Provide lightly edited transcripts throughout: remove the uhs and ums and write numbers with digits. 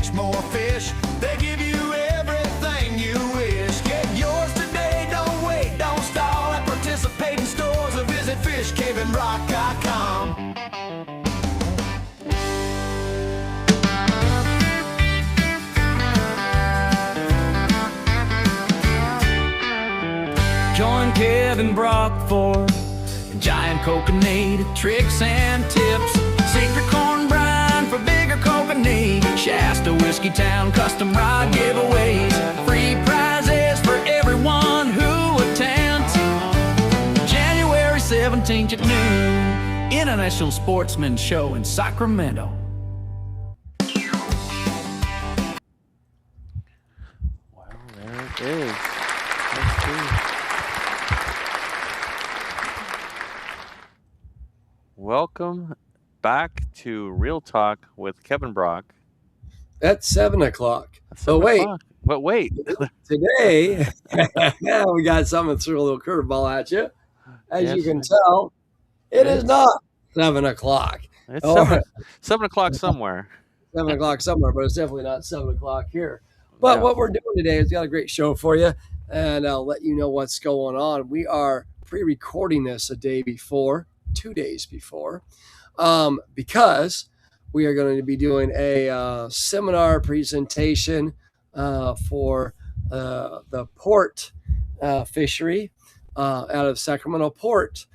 catch more fish. They give you everything you wish. Get yours today, don't wait, don't stall at participating stores or visit fishcaveandrock.com. Join Kevin Brock for giant coconut tricks and tips. Secret corn brine for bigger coconut. Shasta Whiskey Town custom ride giveaways. Free prizes for everyone who attends. January 17th at noon. International Sportsman Show in Sacramento. Well, there it is. Let's see. Welcome back to Real Talk with Kevin Brock. At 7 o'clock. Oh, wait. But wait. Today, we got something threw a little curveball at you. As you can tell, it is not 7 o'clock. It's 7 o'clock somewhere. 7 o'clock somewhere, but it's definitely not 7 o'clock here. But what we're doing today is got a great show for you, and I'll let you know what's going on. We are pre-recording this a day before, 2 days before, because we are going to be doing a seminar presentation for the port fishery out of Sacramento Port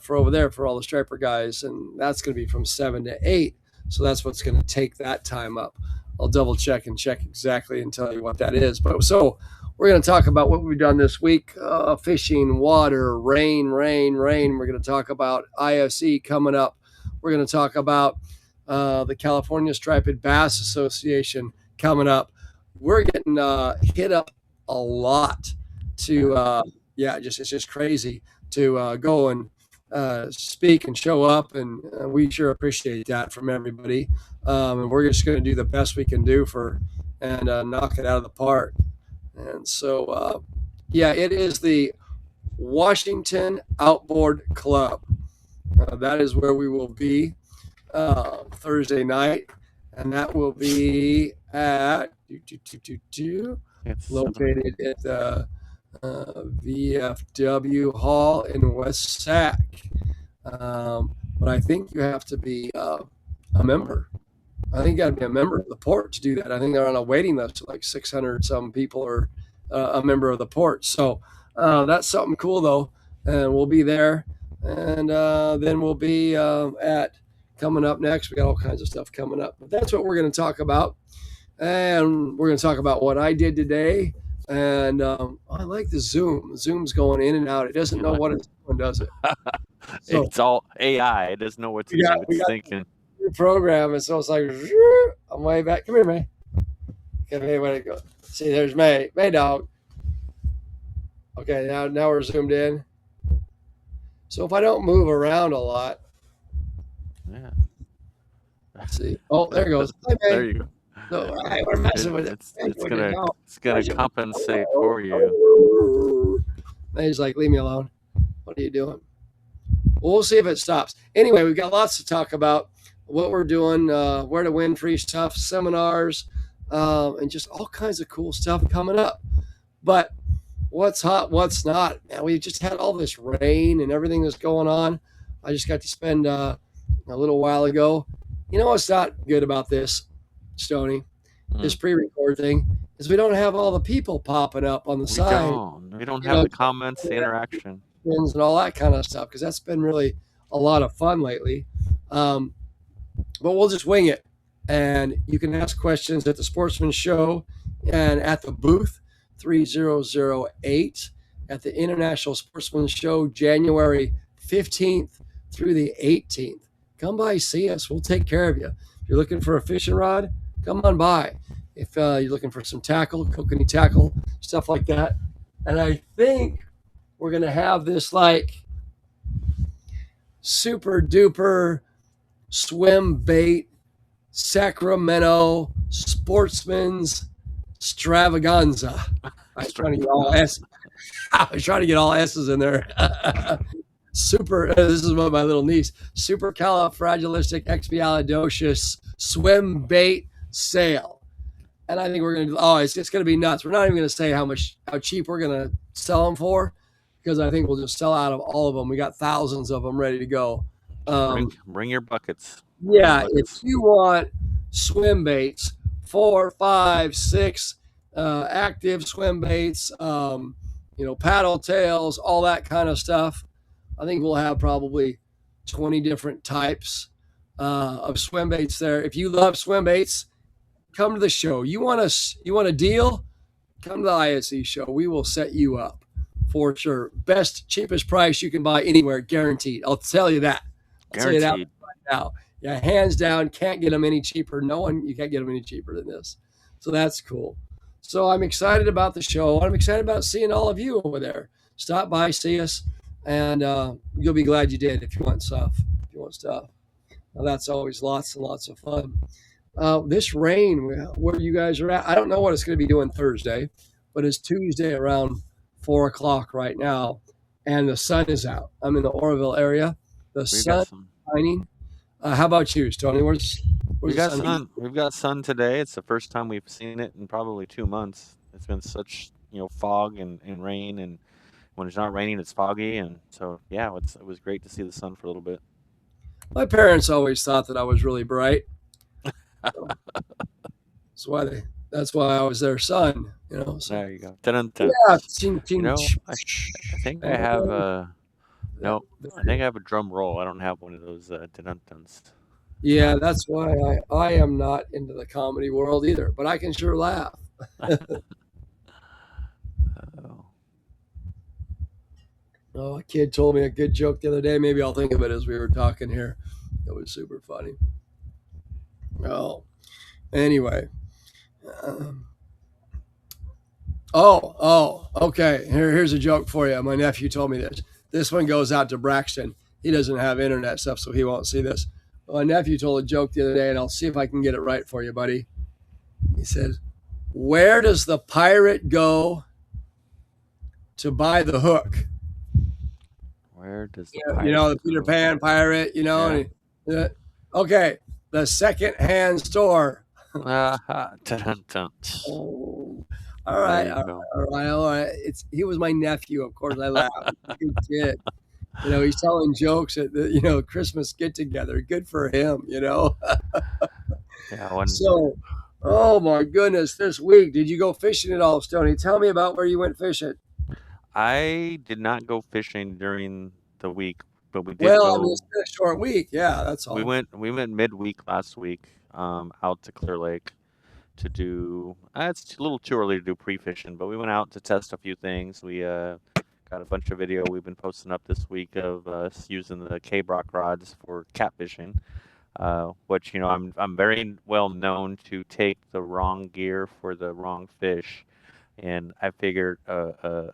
for over there for all the striper guys, and that's going to be from 7 to 8. So that's what's going to take that time up. I'll double check exactly and tell you what that is. But so we're going to talk about what we've done this week, fishing, water, rain. We're going to talk about IFC coming up. We're going to talk about the California Striped Bass Association coming up. We're getting hit up a lot to, it's just crazy to go and speak and show up, and we sure appreciate that from everybody. And we're just going to do the best we can do and knock it out of the park. And so, it is the Washington Outboard Club. That is where we will be Thursday night, and that will be at located at the VFW Hall in West Sac. But I think you have to be a member. I think you got to be a member of the port to do that. I think they're on a waiting list of like 600 some people are a member of the port. So that's something cool though, and we'll be there. And then we'll be at coming up next. We got all kinds of stuff coming up. But that's what we're going to talk about. And we're going to talk about what I did today. And I like the Zoom. Zoom's going in and out. It doesn't know what it's doing, does it? So, it's all AI. It doesn't know what to do. It's thinking. Program, and so it's like, I'm way back. Come here, May. Okay, May, where to go? See, there's May. May dog. Okay, now we're zoomed in. So if I don't move around a lot, let's see. Oh, there it goes. Hi, May. There you go. So, all right, we're messing with it. It's gonna compensate for you. May's like, leave me alone. What are you doing? Well, we'll see if it stops. Anyway, we've got lots to talk about. What we're doing, where to win free stuff, seminars, and just all kinds of cool stuff coming up. But what's hot, what's not? Man, we just had all this rain and everything that's going on. I just got to spend a little while ago. You know what's not good about this, Stoney, this pre-record thing, is we don't have all the people popping up on the side. We don't have the comments, the interaction. And all that kind of stuff, because that's been really a lot of fun lately. But we'll just wing it, and you can ask questions at the Sportsman Show and at the booth 3008 at the International Sportsman Show, January 15th through the 18th. Come by, see us. We'll take care of you. If you're looking for a fishing rod, come on by. If you're looking for some tackle, kokanee tackle, stuff like that. And I think we're going to have this like super duper swim bait Sacramento sportsman's extravaganza. I was trying to get all S's in there. Super. This is what my little niece. Supercalifragilisticexpialidocious swim bait sale. and I think we're going to. Oh, it's going to be nuts. We're not even going to say how cheap we're going to sell them for, because I think we'll just sell out of all of them. We got thousands of them ready to go. Bring your buckets. Yeah, if Buckets. you want swim baits, 4, 5, 6 active swim baits, paddle tails, all that kind of stuff. I think we'll have probably 20 different types of swim baits there. If you love swim baits, come to the show. You want a deal? Come to the ISE show. We will set you up for sure. Best, cheapest price you can buy anywhere, guaranteed. I'll tell you that. I'll tell you that Guaranteed. right now. Yeah, hands down, can't get them any cheaper. You can't get them any cheaper than this. So that's cool. So I'm excited about the show. I'm excited about seeing all of you over there. Stop by, see us, and you'll be glad you did if you want stuff. Well, that's always lots and lots of fun. This rain, where you guys are at, I don't know what it's going to be doing Thursday, but it's Tuesday around 4 o'clock right now, and the sun is out. I'm in the Oroville area. The sun is shining. How about you, Tony? Where's We the got sun? sun. We've got sun today. It's the first time we've seen it in probably 2 months. It's been such, fog and rain, and when it's not raining, it's foggy, and so yeah, it was great to see the sun for a little bit. My parents always thought that I was really bright. That's why I was their son. So. There you go. Dun-dun-dun. Yeah, ching, ching, I think I have no. I think I have a drum roll. I don't have one of those dun-dun-duns. Yeah, that's why I am not into the comedy world either, but I can sure laugh. Oh, a kid told me a good joke the other day. Maybe I'll think of it as we were talking here. It was super funny. Oh, anyway. Okay. Here's a joke for you. My nephew told me this. This one goes out to Braxton. He doesn't have internet stuff, so he won't see this. My nephew told a joke the other day, and I'll see if I can get it right for you, buddy. He said, "Where does the pirate go to buy the hook?" Where does the the Peter Pan pirate, Yeah. Okay, the second-hand store. Dun-dun-dun. Oh, There you go. all right. He was my nephew, of course. I laughed. Good kid. He's telling jokes at the Christmas get together. Good for him. Yeah. So, oh my goodness, this week did you go fishing at all, Stoney? Tell me about where you went fishing. I did not go fishing during the week, but we did Well, go. it's been a short week. Yeah, that's all. We went midweek last week, out to Clear Lake to do. It's a little too early to do pre-fishing, but we went out to test a few things. We got a bunch of video we've been posting up this week of us using the K-BROCK rods for catfishing, which I'm very well known to take the wrong gear for the wrong fish, and I figured a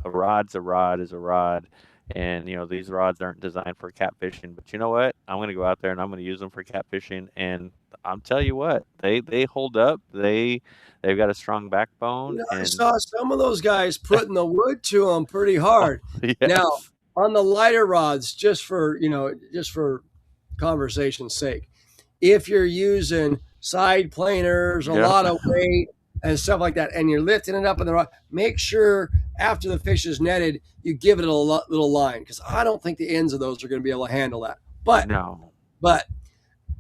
rod's a rod is a rod. And these rods aren't designed for catfishing, but you know what? I'm gonna go out there and I'm gonna use them for catfishing, and I'll tell you what, they hold up. They've got a strong backbone. I And saw some of those guys putting the wood to them pretty hard. yes. Now, on the lighter rods, just for conversation's sake, if you're using side planers, a lot of weight and stuff like that, and you're lifting it up in the rod, make sure after the fish is netted, you give it a little line, because I don't think the ends of those are going to be able to handle that. But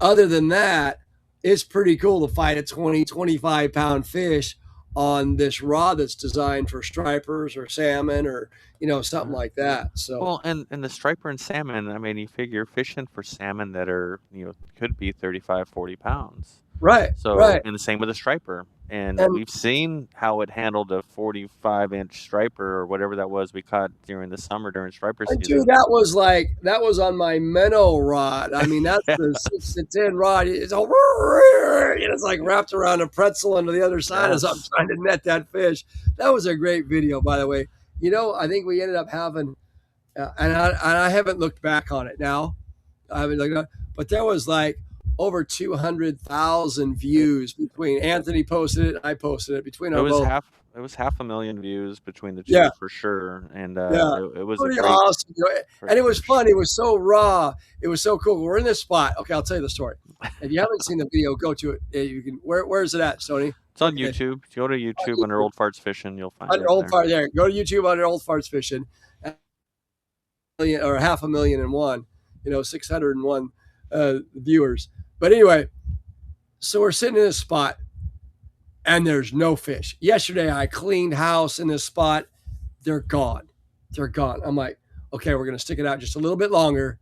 other than that, it's pretty cool to fight a 20, 25-pound fish on this rod that's designed for stripers or salmon or something like that. So well, and the striper and salmon, I mean, you figure fishing for salmon that are could be 35, 40 pounds. Right. So right. And the same with a striper. And we've seen how it handled a 45-inch striper or whatever that was we caught during the summer during striper season. Dude, that was on my minnow rod. I mean, that's the 6 to 10 rod. It's all, it's like wrapped around a pretzel on the other side as I'm trying to net that fish. That was a great video, by the way. I think we ended up having, and I haven't looked back on it now. I haven't looked, but there was like over 200,000 views between Anthony posted it and I posted it between our both. It was 500,000 views between the two for sure, and it was pretty a great, awesome. And it was fun. It was so raw. It was so cool. We're in this spot. Okay, I'll tell you the story. If you haven't seen the video, go to it. You can. Where is it at, Stoney? It's on Okay. YouTube. If you go to YouTube under Old Farts Fishing, you'll find Under it Old there. Fart, there. Go to YouTube under Old Farts Fishing. Or 500,001, 601 viewers. But anyway, so we're sitting in this spot and there's no fish. Yesterday I cleaned house in this spot. They're gone. They're gone. I'm like, okay, we're going to stick it out just a little bit longer.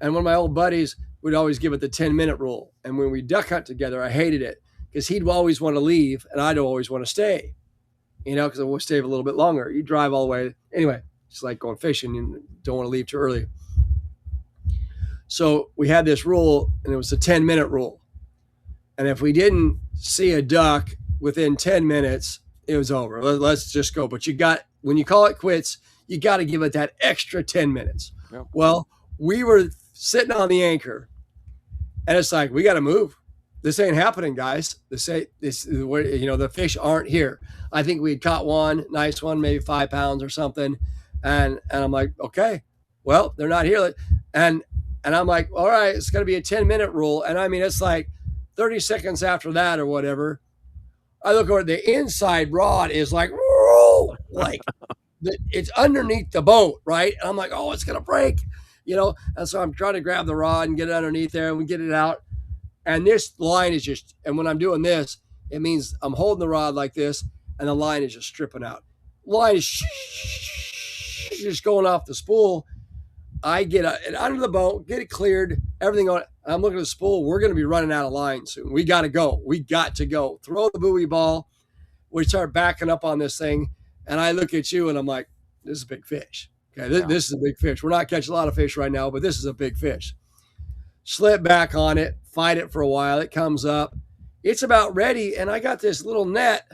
And one of my old buddies would always give it the 10-minute rule. And when we duck hunt together, I hated it because he'd always want to leave and I'd always want to stay, because I want to stay a little bit longer. You drive all the way. Anyway, it's like going fishing. You don't want to leave too early. So we had this rule, and it was a 10-minute rule. And if we didn't see a duck within 10 minutes, it was over. Let's just go. But when you call it quits, you got to give it that extra 10 minutes. Yep. Well, we were sitting on the anchor, and it's like, we got to move. This ain't happening, guys. The fish aren't here. I think we had caught one, nice one, maybe 5 pounds or something. And I'm like, okay, well, they're not here. And I'm like, all right, it's going to be a 10-minute rule. And I mean, it's like 30 seconds after that or whatever. I look over, the inside rod is like, it's underneath the boat, right? And I'm like, oh, it's going to break, And so I'm trying to grab the rod and get it underneath there, and we get it out. And this line is and when I'm doing this, it means I'm holding the rod like this, and the line is just stripping out. Line is just going off the spool. I get it under the boat, get it cleared, everything on it. I'm looking at the spool. We're going to be running out of line soon. We got to go. We got to go. Throw the buoy ball. We start backing up on this thing, and I look at you, and I'm like, this is a big fish. Okay, this is a big fish. We're not catching a lot of fish right now, but this is a big fish. Slip back on it, fight it for a while. It comes up. It's about ready, and I got this little net,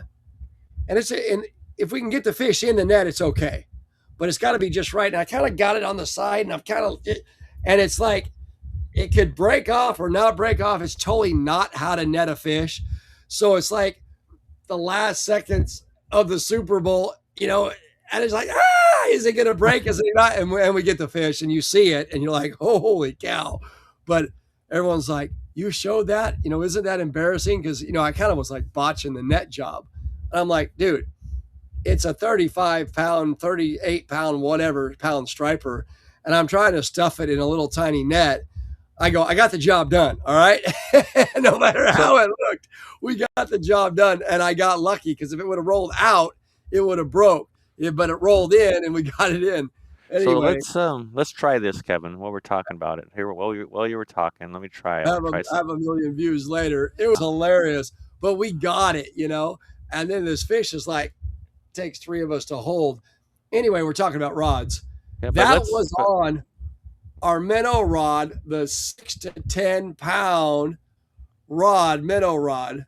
and if we can get the fish in the net, it's okay. But it's got to be just right. And I kind of got it on the side, and and it's like it could break off or not break off. It's totally not how to net a fish. So it's like the last seconds of the Super Bowl, and it's like, is it going to break? Is it not? And we get the fish, and you see it, and you're like, holy cow. But everyone's like, you showed that? Isn't that embarrassing? Because, I kind of was like botching the net job. And I'm like, dude, it's a 35-pound, 38-pound, whatever pound striper, and I'm trying to stuff it in a little tiny net. I got the job done. All right. No matter how it looked, we got the job done, and I got lucky because if it would have rolled out, it would have broke. But it rolled in, and we got it in. Anyway, so let's try this, Kevin. While we're talking about it here, while you were talking, let me try it. I have a million views later. It was hilarious, but we got it, And then this fish is like, takes 3 of us to hold. Anyway, we're talking about rods. Yeah, that was on our minnow rod, the 6 to 10 pound minnow rod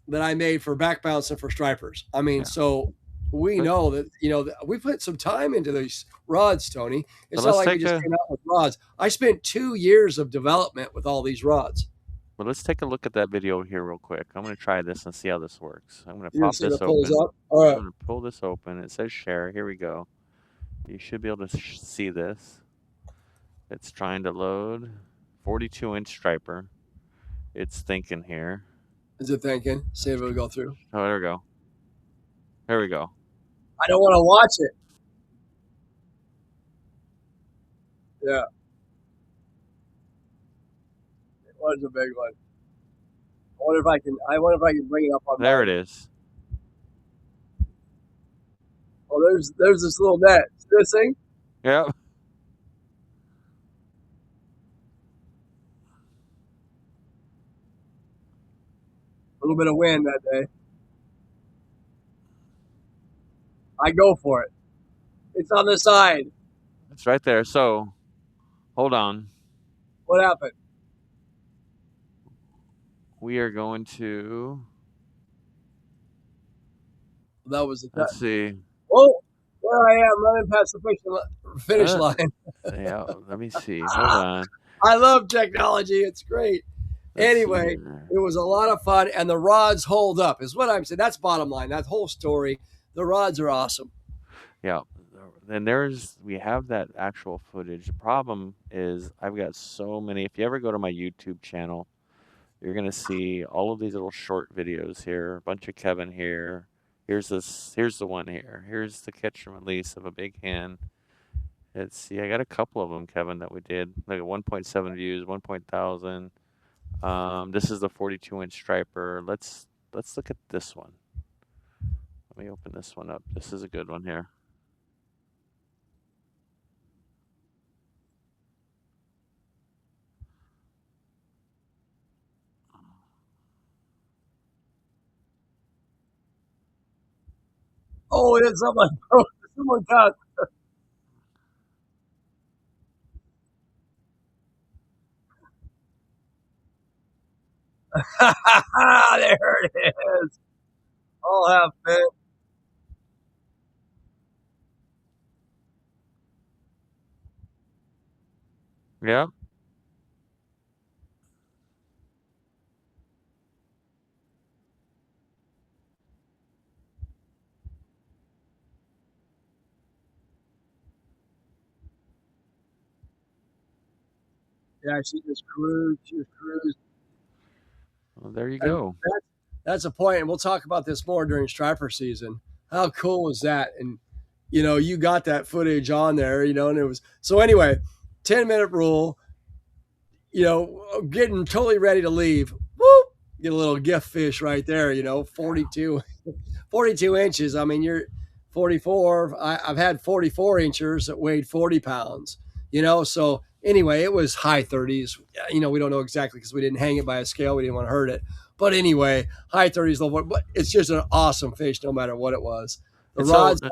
that I made for back bouncing for stripers. I mean, so we know that, we put some time into these rods, Tony. It's not like we just came out with rods. I spent 2 years of development with all these rods. Well, let's take a look at that video here real quick. I'm going to try this and see how this works. I'm going to pop this open. All right. I'm going to pull this open. It says share. Here we go. You should be able to see this. It's trying to load. 42-inch striper. It's thinking here. Is it thinking? See if it'll go through. Oh, there we go. There we go. I don't want to watch it. Yeah. It was a big one. I wonder if I can bring it up on there. It is. Oh, there's this little net. This thing? Yep. A little bit of wind that day. I go for it. It's on the side. It's right there. So, hold on. What happened? We are going to. That was the Let's see. Oh, there I am running past the finish line. Yeah, let me see. Hold on. I love technology. It's great. Anyway, it was a lot of fun, and the rods hold up, is what I'm saying. That's bottom line. That whole story. The rods are awesome. Yeah. And we have that actual footage. The problem is I've got so many. If you ever go to my YouTube channel, you're gonna see all of these little short videos here. A bunch of Kevin here. Here's this. Here's the one here. Here's the catch and release of a big hen. Let's see. I got a couple of them, Kevin, that we did. Like 1.7 views, 1.000. This is the 42-inch striper. Let's look at this one. Let me open this one up. This is a good one here. Oh, it is someone. Someone got. There it is. I'll have it. Yeah. Yeah, she just cruised. She just cruised. Well, there you And go. that's a point, and we'll talk about this more during striper season. How cool was that? And you got that footage on there, and it was so anyway. 10-minute rule. Getting totally ready to leave. Whoop! Get a little gift fish right there. 42 inches. I mean, you're 44. I've had 44 inchers that weighed 40 pounds. So anyway, it was high 30s. We don't know exactly because we didn't hang it by a scale. We didn't want to hurt it. But anyway, high 30s, low 40s. But it's just an awesome fish, no matter what it was. The And rods, so,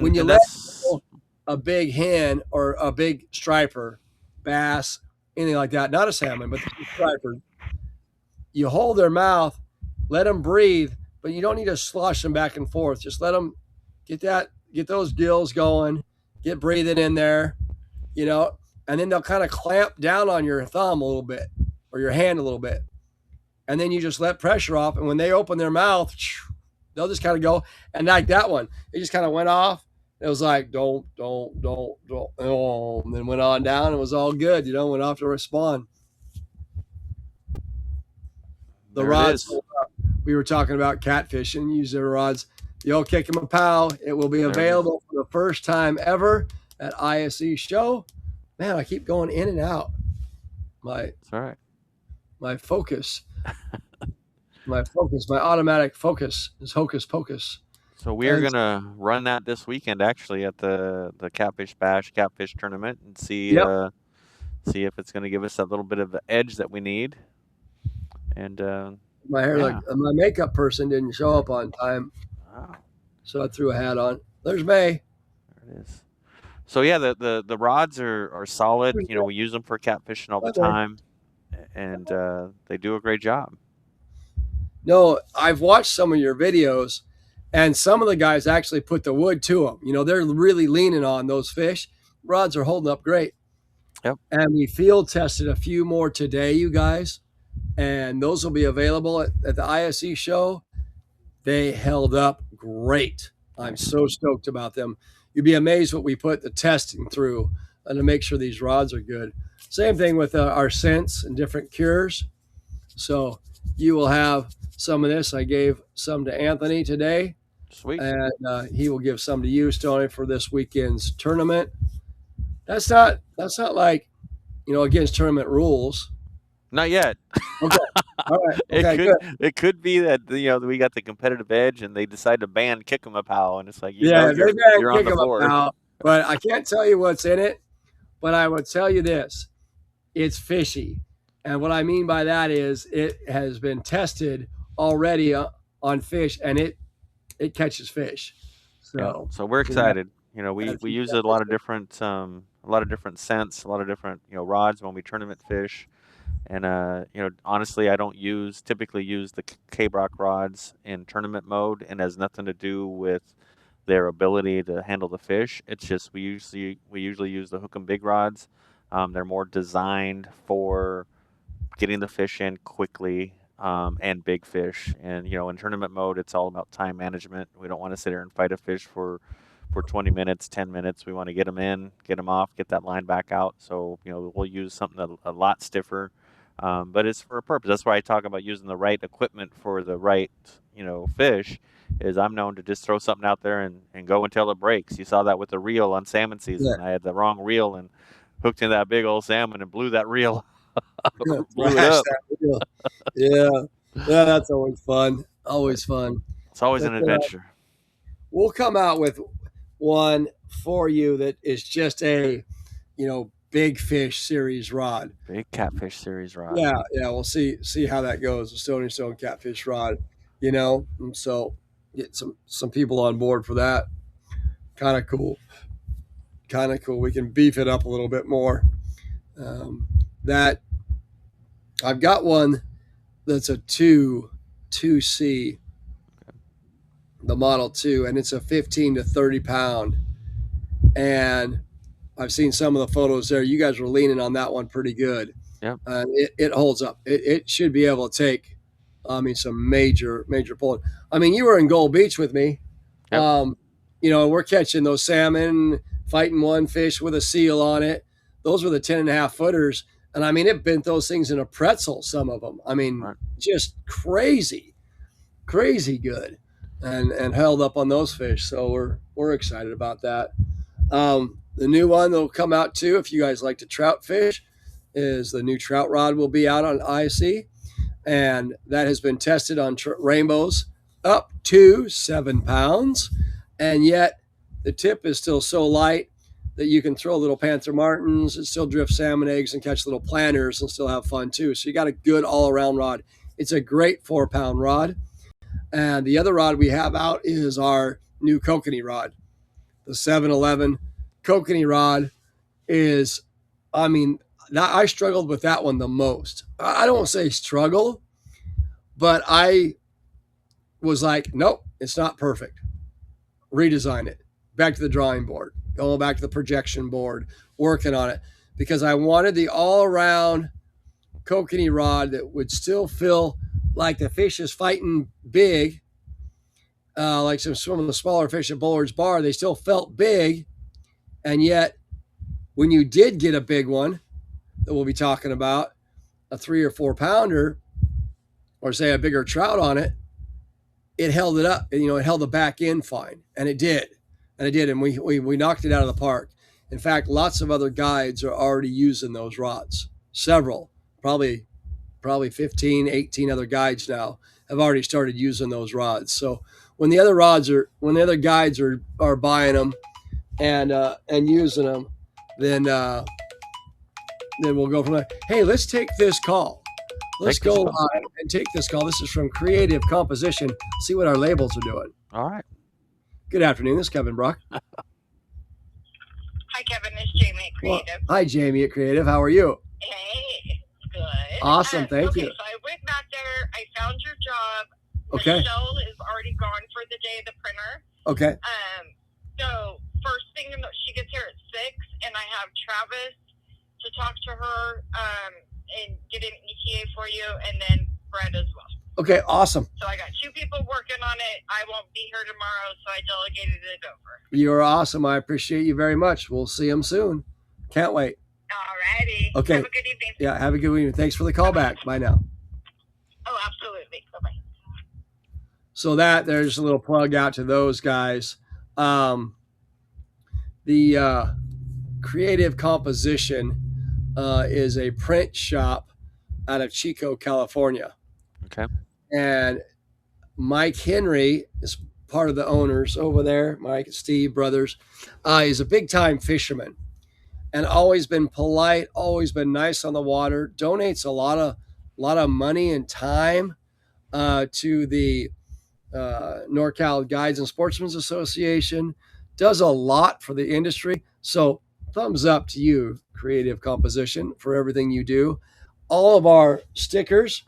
when you and let that's a big hen or a big striper, bass, anything like that, not a salmon, but the striper, you hold their mouth, let them breathe, but you don't need to slosh them back and forth. Just let them get those gills going, get breathing in there, and then they'll kind of clamp down on your thumb a little bit or your hand a little bit. And then you just let pressure off. And when they open their mouth, they'll just kind of go. And like that one, it just kind of went off. It was like, don't, and then went on down. It was all good, went off to respond. The there it rods, is. we were talking about catfishing, use their rods. The old Kick 'em a Pow. It will be There it is. available for the first time ever at ISE show. Man, I keep going in and out. My It's all right. my focus, my automatic focus is hocus pocus. So we are And gonna run that this weekend, actually, at the Catfish Bash Catfish Tournament, and see yep, see if it's gonna give us that little bit of the edge that we need. And my hair, yeah. my makeup person didn't show up on time, Wow, so I threw a hat on. There's May. there it is. So yeah, the rods are solid. We use them for catfishing all the time, and they do a great job. No, I've watched some of your videos, and some of the guys actually put the wood to them. They're really leaning on those fish. Rods are holding up great. Yep. And we field tested a few more today, you guys, and those will be available at the ISE show. They held up great. I'm so stoked about them. You'd be amazed what we put the testing through to make sure these rods are good. Same thing with our scents and different cures. So you will have some of this. I gave some to Anthony today, Sweet. and he will give some to you, Stoney, for this weekend's tournament. That's not like against tournament rules. Not yet. Okay. All right. Okay. Good. It could be that we got the competitive edge, and they decide to ban Kick 'em a Pow, and it's like Yeah, they you're on the board. out, but I can't tell you what's in it. But I would tell you this: it's fishy, and what I mean by that is it has been tested already on fish, and it catches fish. So, So we're excited. We use a lot of good. different scents, a lot of different rods when we tournament fish. And honestly, I don't typically use the K-BROCK rods in tournament mode, and has nothing to do with their ability to handle the fish. It's just we usually use the hook and big rods. They're more designed for getting the fish in quickly, and big fish. And in tournament mode, it's all about time management. We don't want to sit here and fight a fish for 20 minutes, 10 minutes. We want to get them in, get them off, get that line back out. So we'll use something a lot stiffer. But it's for a purpose. That's why I talk about using the right equipment for the right, fish. Is I'm known to just throw something out there and go until it breaks. You saw that with the reel on salmon Yeah. season. I had the wrong reel and hooked in that big old salmon and blew that reel, blew it Flash up. that wheel. Yeah. Yeah, that's always fun. Always fun. It's always But an adventure. we'll come out with one for you that is just a, big fish series rod. Big catfish series rod. Yeah, yeah. We'll see how that goes. The Stony Stone catfish rod, And so get some people on board for that. Kind of cool. Kind of cool. We can beef it up a little bit more. That I've got one that's a 2C, the Model 2, and it's a 15 to 30 pound. And I've seen some of the photos there. You guys were leaning on that one pretty good. Yep. It holds up. It should be able to take, some major pulling. You were in Gold Beach with me. Yep. We're catching those salmon, fighting one fish with a seal on it. Those were the 10.5 footers. And it bent those things in a pretzel, some of them. Right. Just crazy good, and held up on those fish. So we're excited about that. The new one that'll come out too, if you guys like to trout fish, is the new trout rod will be out on IC, and that has been tested on rainbows up to 7 pounds, and yet the tip is still so light that you can throw little panther martins and still drift salmon eggs and catch little planters and still have fun too. So you got a good all-around rod. It's a great 4-pound rod. And the other rod we have out is our new kokanee rod. The 711 kokanee rod is, I struggled with that one the most. I don't say struggle, but I was like, nope, it's not perfect. Redesign it. Back to the drawing board. Going back to the projection board, working on it. Because I wanted the all-around kokanee rod that would still feel like the fish is fighting big. Like some of the smaller fish at Bullard's Bar, they still felt big. And yet, when you did get a big one that we'll be talking about, a 3 or 4 pounder, or say a bigger trout on it, it held it up. It held the back end fine. And it did. And we knocked it out of the park. In fact, lots of other guides are already using those rods. Several, probably 15, 18 other guides now have already started using those rods. So when the other guides are buying them and using them, then we'll go from there. Hey, let's take this call. Let's go live and take this call. This is from Creative Composition. See what our labels are doing. All right. Good afternoon. This is Kevin Brock. Hi, Kevin. It's Jamie at Creative. Hi, Jamie at Creative. How are you? Hey, good. Awesome. Thank you. So I went back there. I found your job. Okay. Michelle is already gone for the day of the printer. Okay. So first thing, she gets here at 6, and I have Travis to talk to her and get an ETA for you, and then Brett as well. Okay, awesome. So I got 2 people working on it. I won't be here tomorrow, so I delegated it over. You're awesome. I appreciate you very much. We'll see them soon. Can't wait. All righty. Okay. Have a good evening. Yeah, have a good evening. Thanks for the call back. Bye now. Oh, absolutely. Bye-bye. So there's a little plug out to those guys. The Creative Composition is a print shop out of Chico, California. Okay. And Mike Henry is part of the owners over there. Mike and Steve brothers. He's a big time fisherman and always been polite, always been nice on the water. Donates a lot of money and time to the NorCal Guides and Sportsmen's Association. Does a lot for the industry. So thumbs up to you, Creative Composition, for everything you do. All of our stickers,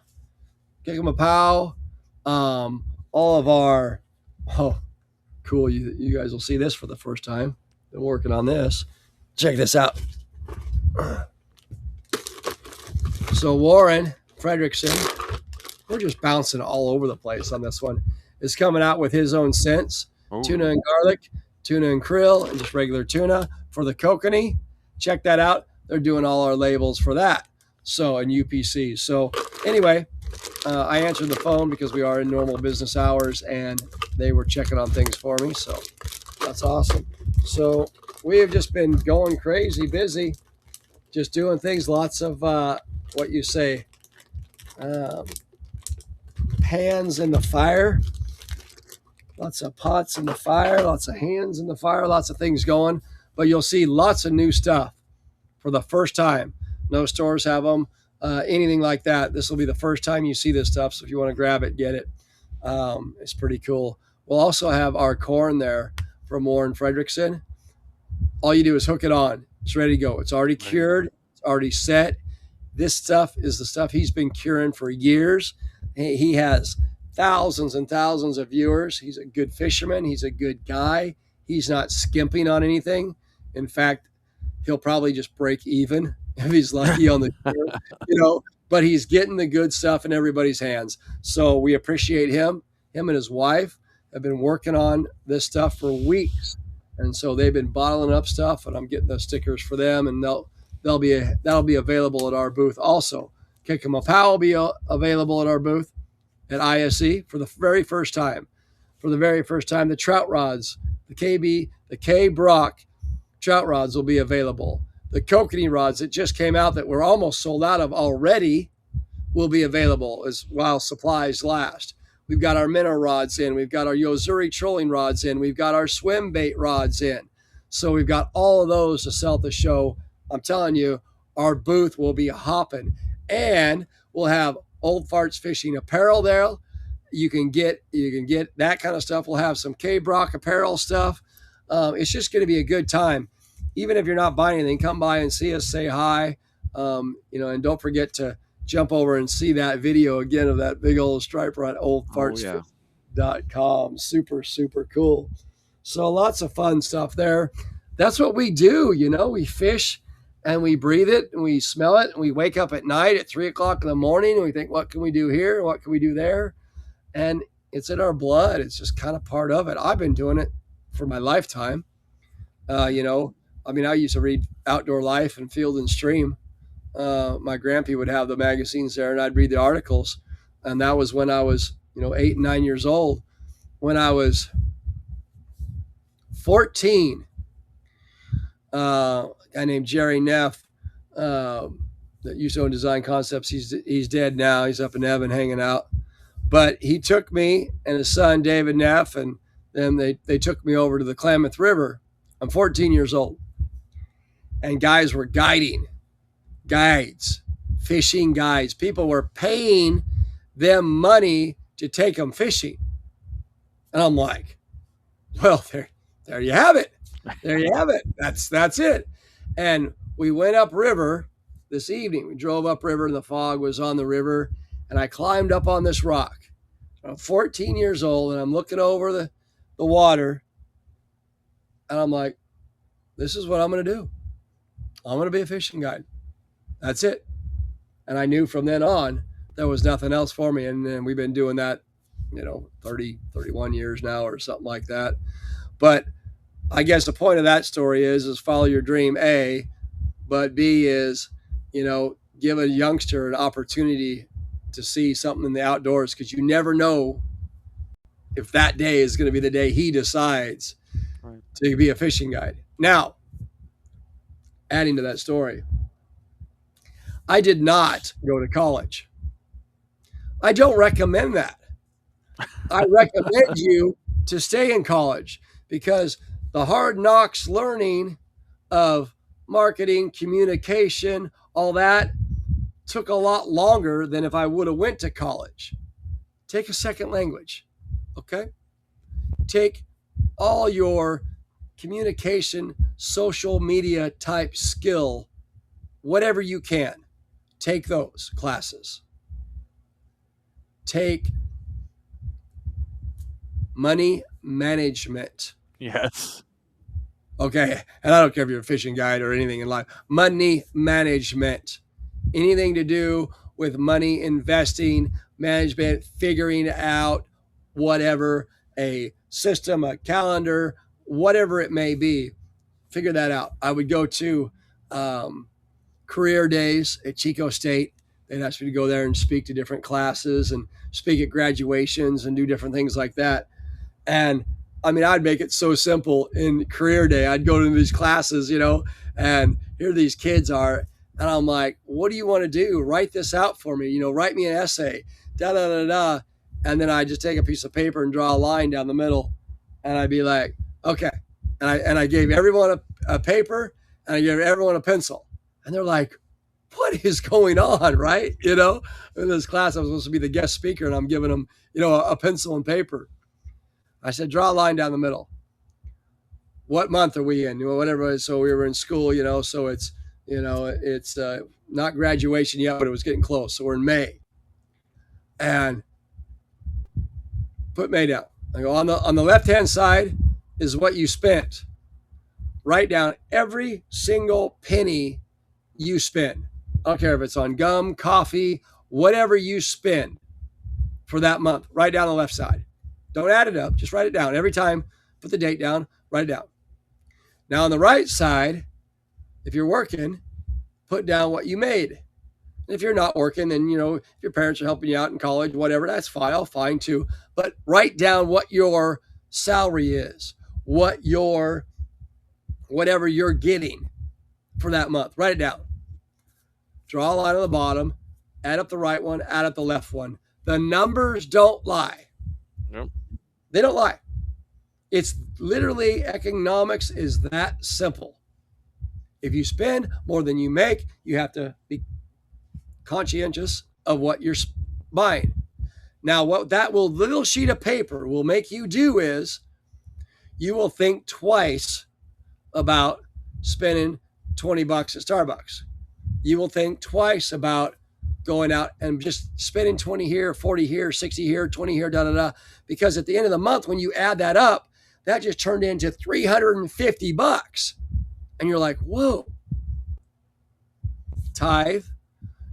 Kick 'em a pow. All of our, cool. You guys will see this for the first time. Been working on this. Check this out. So Warren Fredrickson, we're just bouncing all over the place on this one, is coming out with his own scents. Ooh. Tuna and garlic, tuna and krill, and just regular tuna for the kokanee. Check that out. They're doing all our labels for that. So, and UPC. So anyway, I answered the phone because we are in normal business hours, and they were checking on things for me. So that's awesome. So we have just been going crazy, busy, just doing things. Lots of what you say, um, pans in the fire, lots of pots in the fire, lots of hands in the fire, lots of things going. But you'll see lots of new stuff for the first time. No stores have them, anything like that. This will be the first time you see this stuff. So if you want to grab it, get it. It's pretty cool. We'll also have our corn there from Warren Frederickson. All you do is hook it on. It's ready to go. It's already cured. It's already set. This stuff is the stuff he's been curing for years. He has thousands and thousands of viewers. He's a good fisherman. He's a good guy. He's not skimping on anything. In fact, he'll probably just break even if he's lucky on the but he's getting the good stuff in everybody's hands. So we appreciate him. Him and his wife have been working on this stuff for weeks. And so they've been bottling up stuff, and I'm getting the stickers for them, and that'll be available at our booth also. Kikamapow will be available at our booth at ISE for the very first time. For the very first time, the trout rods, the K-BROCK trout rods will be available. The kokanee rods that just came out that we're almost sold out of already will be available as while supplies last. We've got our minnow rods in. We've got our Yozuri trolling rods in. We've got our swim bait rods in. So we've got all of those to sell at the show. I'm telling you, our booth will be hopping. And we'll have Old Farts Fishing apparel there. You can get that kind of stuff. We'll have some K-BROCK apparel stuff. It's just going to be a good time. Even if you're not buying anything, come by and see us, say hi. And don't forget to jump over and see that video again of that big old striper on oldfartsfish.com. Super, super cool. So lots of fun stuff there. That's what we do. We fish and we breathe it and we smell it. And we wake up at night at 3:00 in the morning and we think, what can we do here? What can we do there? And it's in our blood. It's just kind of part of it. I've been doing it for my lifetime. I used to read Outdoor Life and Field and Stream. My grandpa would have the magazines there, and I'd read the articles. And that was when I was, 8 and 9 years old. When I was 14, a guy named Jerry Neff that used to own Design Concepts. He's dead now. He's up in heaven hanging out. But he took me and his son, David Neff, and then they took me over to the Klamath River. I'm 14 years old. And guys were fishing guides. People were paying them money to take them fishing. And I'm like, well, there you have it. There you have it. That's it. And we went upriver this evening. We drove upriver and the fog was on the river. And I climbed up on this rock. I'm 14 years old and I'm looking over the water. And I'm like, this is what I'm going to do. I'm going to be a fishing guide. That's it. And I knew from then on, there was nothing else for me. And then we've been doing that, 31 years now or something like that. But I guess the point of that story is follow your dream, A, but B is, give a youngster an opportunity to see something in the outdoors, because you never know if that day is going to be the day he decides to be a fishing guide. Now, adding to that story, I did not go to college. I don't recommend that. I recommend you to stay in college, because the hard knocks learning of marketing, communication, all that took a lot longer than if I would have went to college. Take a second language, okay? Take all your communication, social media type skill, whatever you can. Take those classes. Take money management. Yes. Okay, and I don't care if you're a fishing guide or anything in life. Money management. Anything to do with money, investing, management, figuring out whatever, a system, a calendar, whatever it may be. Figure that out. I would go to career days at Chico State. They'd ask me to go there and speak to different classes and speak at graduations and do different things like that. And I mean, I'd make it so simple in career day. I'd go to these classes, and here these kids are. And I'm like, what do you want to do? Write this out for me. Write me an essay, da, da, da, da. And then I just take a piece of paper and draw a line down the middle. And I'd be like, okay. And I gave everyone a paper and I gave everyone a pencil. And they're like, what is going on, right? In this class, I was supposed to be the guest speaker and I'm giving them, a pencil and paper. I said, draw a line down the middle. What month are we in? Whatever. So we were in school, so it's not graduation yet, but it was getting close. So we're in May. And put May down. I go, on the left-hand side is what you spent. Write down every single penny you spend. I don't care if it's on gum, coffee, whatever you spend for that month. Write down the left side. Don't add it up. Just write it down. Every time, put the date down, write it down. Now on the right side, if you're working, put down what you made. And if you're not working, then, if your parents are helping you out in college, whatever, that's fine too. But write down what your salary is, whatever you're getting for that month. Write it down. Draw a line on the bottom, add up the right one, add up the left one. The numbers don't lie. Nope. They don't lie. It's literally, economics is that simple. If you spend more than you make, you have to be conscientious of what you're buying. Now, what that little sheet of paper will make you do is you will think twice about spending $20 at Starbucks. You will think twice about going out and just spending 20 here, 40 here, 60 here, 20 here, da, da, da. Because at the end of the month, when you add that up, that just turned into $350. And you're like, whoa. Tithe,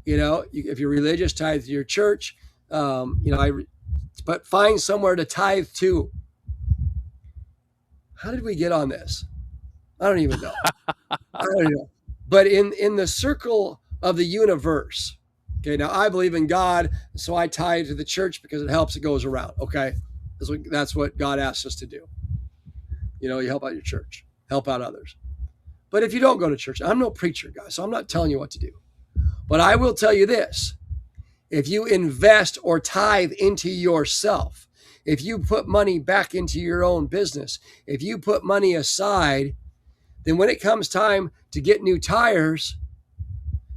if you're religious, tithe to your church. But find somewhere to tithe to. How did we get on this? I don't even know. I don't know. But in the circle of the universe, okay, now I believe in God, so I tithe to the church because it helps, it goes around, okay? That's what God asks us to do. You help out your church, help out others. But if you don't go to church, I'm no preacher, guys, so I'm not telling you what to do. But I will tell you this. If you invest or tithe into yourself, if you put money back into your own business, if you put money aside, then when it comes time to get new tires,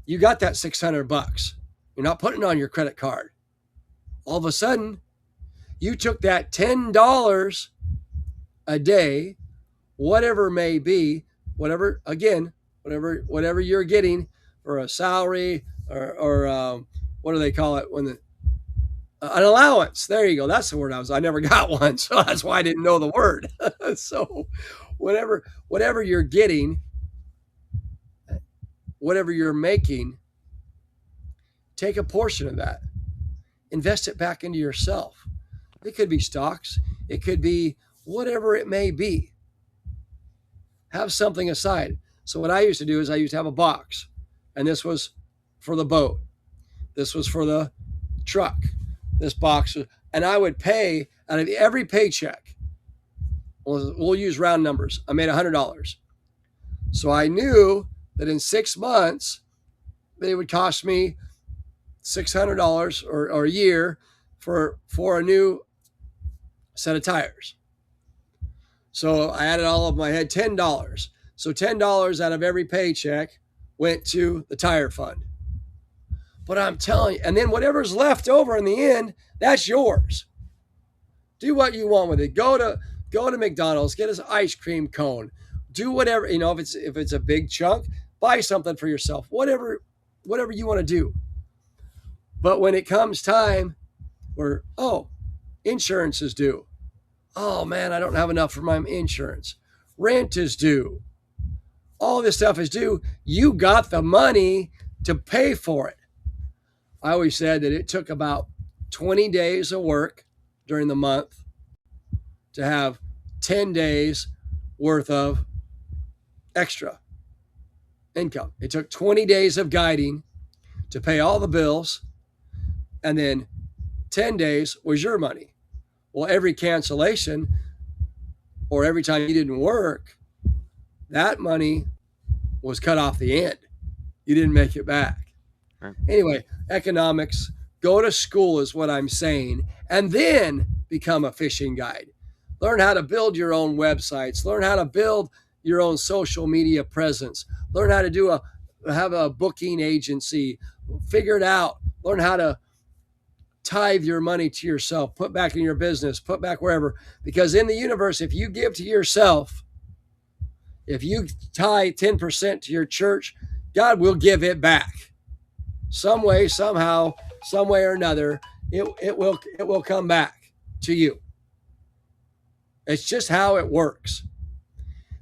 you got that $600. You're not putting it on your credit card. All of a sudden, you took that $10 a day, whatever it may be, whatever you're getting for a salary or what do they call it when an allowance. There you go. That's the word I never got one, so that's why I didn't know the word. So whatever you're getting, whatever you're making, take a portion of that, invest it back into yourself. It could be stocks. It could be whatever it may be. Have something aside. So what I used to do is I used to have a box, and this was for the boat. This was for the truck. This box, and I would pay out of every paycheck. We'll use round numbers. I made $100. So I knew that in 6 months, they would cost me $600 or a year for a new set of tires. So I added all of my head $10. So $10 out of every paycheck went to the tire fund. But I'm telling you, and then whatever's left over in the end, that's yours. Do what you want with it. Go to McDonald's, get us an ice cream cone. Do whatever, if it's a big chunk, buy something for yourself. Whatever you want to do. But when it comes time where, insurance is due. Oh man, I don't have enough for my insurance. Rent is due. All this stuff is due. You got the money to pay for it. I always said that it took about 20 days of work during the month to have 10 days worth of extra income. It took 20 days of guiding to pay all the bills, and then 10 days was your money. Well, every cancellation or every time you didn't work, that money was cut off the end. You didn't make it back. Right. Anyway, economics, go to school is what I'm saying, and then become a fishing guide. Learn how to build your own websites. Learn how to build your own social media presence. Learn how to have a booking agency. Figure it out. Learn how to tithe your money to yourself, put back in your business, put back wherever. Because in the universe, if you give to yourself, if you tithe 10% to your church, God will give it back. Some way, somehow, some way or another, it will come back to you. It's just how it works.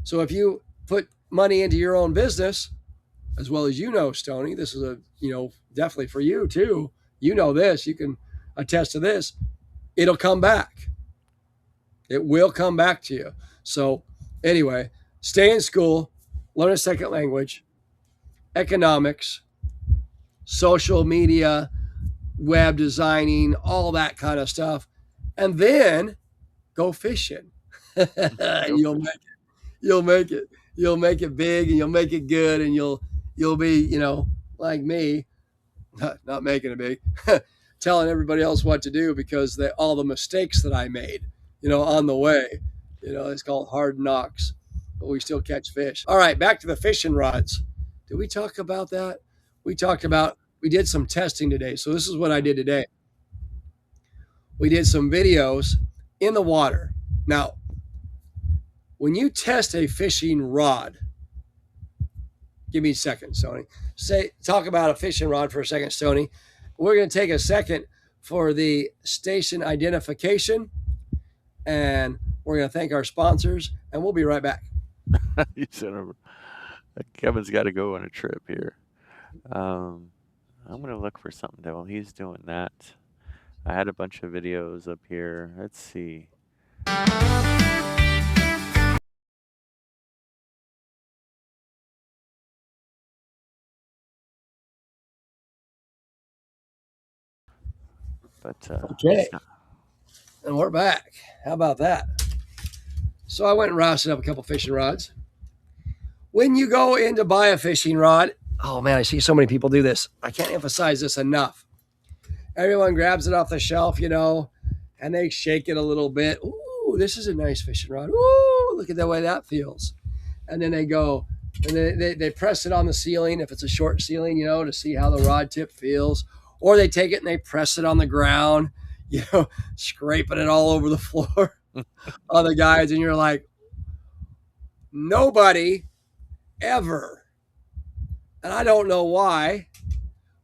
So if you put money into your own business, as well as Stoney, this is definitely for you too. You know this, you can attest to this. It'll come back. It will come back to you. So anyway, stay in school, learn a second language, economics, social media, web designing, all that kind of stuff, and then go fishing. You'll make it big, and you'll make it good, and you'll be, like me, not making it big, telling everybody else what to do because all the mistakes that I made, on the way, it's called hard knocks, but we still catch fish. All right, back to the fishing rods. Did we talk about that? We did some testing today. So this is what I did today. We did some videos in the water. Now, when you test a fishing rod, give me a second, Stoney. Talk about a fishing rod for a second, Stoney. We're going to take a second for the station identification, and we're going to thank our sponsors, and we'll be right back. You said Kevin's got to go on a trip here. I'm going to look for something while he's doing that. I had a bunch of videos up here. Let's see. But okay, and we're back. How about that? So I went and rousted up a couple fishing rods. When you go in to buy a fishing rod, oh man, I see so many people do this. I can't emphasize this enough. Everyone grabs it off the shelf, and they shake it a little bit. Ooh, this is a nice fishing rod. Ooh, look at the way that feels. And then they go, and they press it on the ceiling, if it's a short ceiling, to see how the rod tip feels. Or they take it and they press it on the ground, scraping it all over the floor on the guides. And you're like, nobody ever, and I don't know why,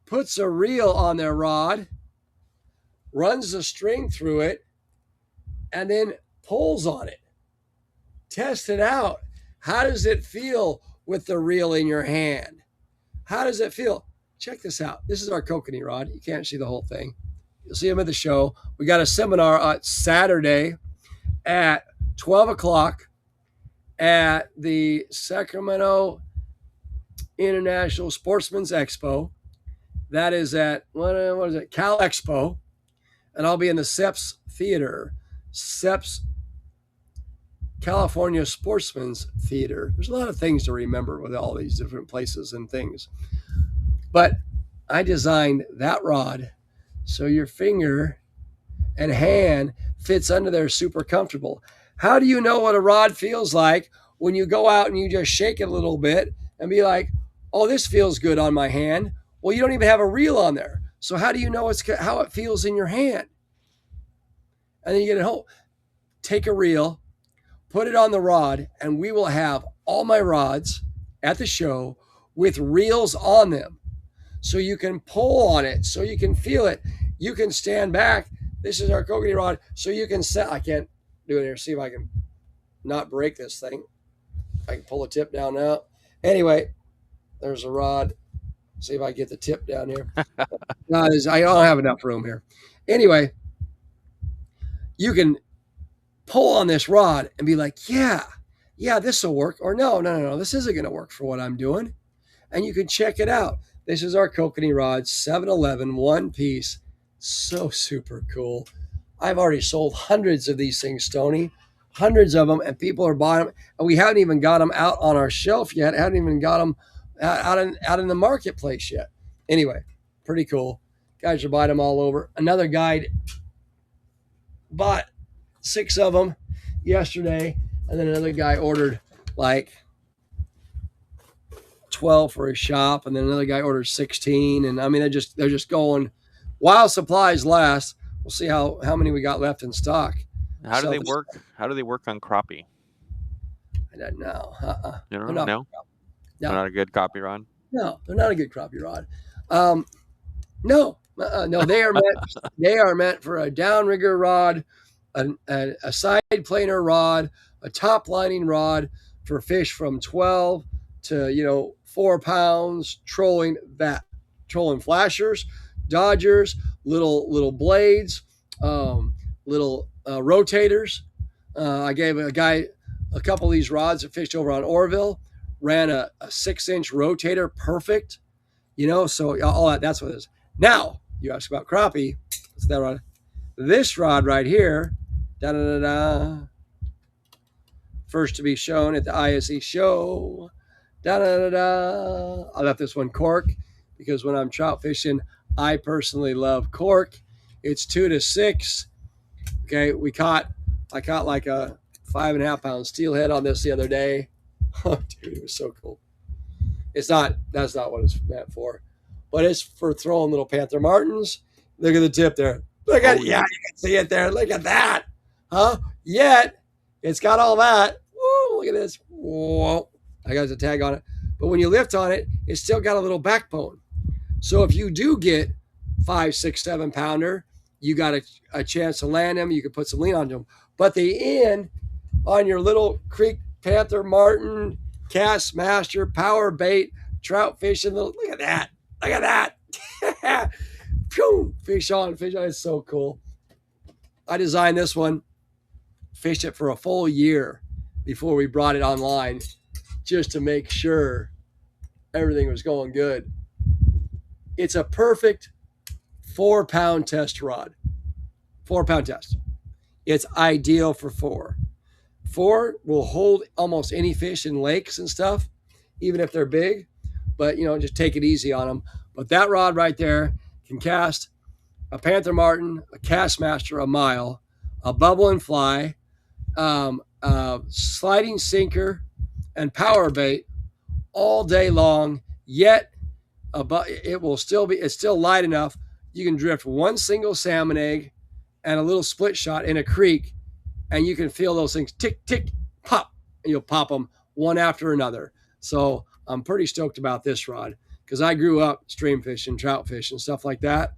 puts a reel on their rod, runs the string through it, and then pulls on it. Test it out. How does it feel with the reel in your hand? How does it feel? Check this out. This is our kokanee rod. You can't see the whole thing. You'll see them at the show. We got a seminar on Saturday at 12 o'clock at the Sacramento International Sportsman's Expo. That is at, what is it? Cal Expo. And I'll be in the SEPS Theater. SEPS, California Sportsman's Theater. There's a lot of things to remember with all these different places and things. But I designed that rod so your finger and hand fits under there super comfortable. How do you know what a rod feels like when you go out and you just shake it a little bit and be like, oh, this feels good on my hand? Well, you don't even have a reel on there. So how do you know how it feels in your hand? And then you get it home. Take a reel, put it on the rod, and we will have all my rods at the show with reels on them. So you can pull on it, so you can feel it. You can stand back. This is our kokanee rod. So you can set, I can't do it here. See if I can not break this thing. I can pull the tip down now. Anyway, there's a rod. See if I get the tip down here. No, I don't have enough room here. Anyway, you can pull on this rod and be like, yeah, this will work. Or no, this isn't going to work for what I'm doing. and you can check it out. This is our kokanee rod, 711, one piece. So super cool. I've already sold hundreds of these things, Tony. Hundreds of them, and people are buying them. And we haven't even got them out on our shelf yet. Haven't even got them out in the marketplace yet. Anyway, pretty cool. Guys are buying them all over. Another guy bought 6 of them yesterday, and then another guy ordered like 12 for his shop, and then another guy ordered 16. And I mean, they're just going while supplies last. We'll see how many we got left in stock. How do they work? How do they work on crappie? I don't know. You don't know? No. They're not a good crappie rod. No, they're not a good crappie rod. No, they are meant for a downrigger rod, a side planer rod, a top lining rod for fish from 12 to 4 pounds, trolling flashers, dodgers, little blades, little rotators. I gave a guy a couple of these rods that fished over on Orville, ran a 6-inch rotator, perfect. So all that's what it is. Now, you ask about crappie. What's that rod? This rod right here, first to be shown at the ISE show. I left this one cork because when I'm trout fishing, I personally love cork. It's 2 to 6. Okay, I caught like a 5.5 pound steelhead on this the other day. Oh, dude, it was so cool. That's not what it's meant for, but it's for throwing little panther martins. Look at the tip there. Look at yeah, you can see it there. Look at that, huh? Yet it's got all that. Whoa, look at this. Whoa, I got the tag on it. But when you lift on it, it's still got a little backbone. So if you do get 5, 6, 7 pounder, you got a chance to land them. You can put some lean on them. But the end on your little creek panther martin, cast master, power bait, trout fishing. Look at that. Look at that. Fish on. It's so cool. I designed this one, fished it for a full year before we brought it online just to make sure everything was going good. It's a perfect 4-pound test rod. 4-pound test. It's ideal for 4. 4 will hold almost any fish in lakes and stuff, even if they're big, but just take it easy on them. But that rod right there can cast a panther martin, a cast master, a mile, a bubble and fly, a sliding sinker, and power bait all day long. Yet it's still light enough. You can drift one single salmon egg and a little split shot in a creek, and you can feel those things tick, tick, pop, and you'll pop them one after another. So I'm pretty stoked about this rod because I grew up stream fishing, trout fishing, stuff like that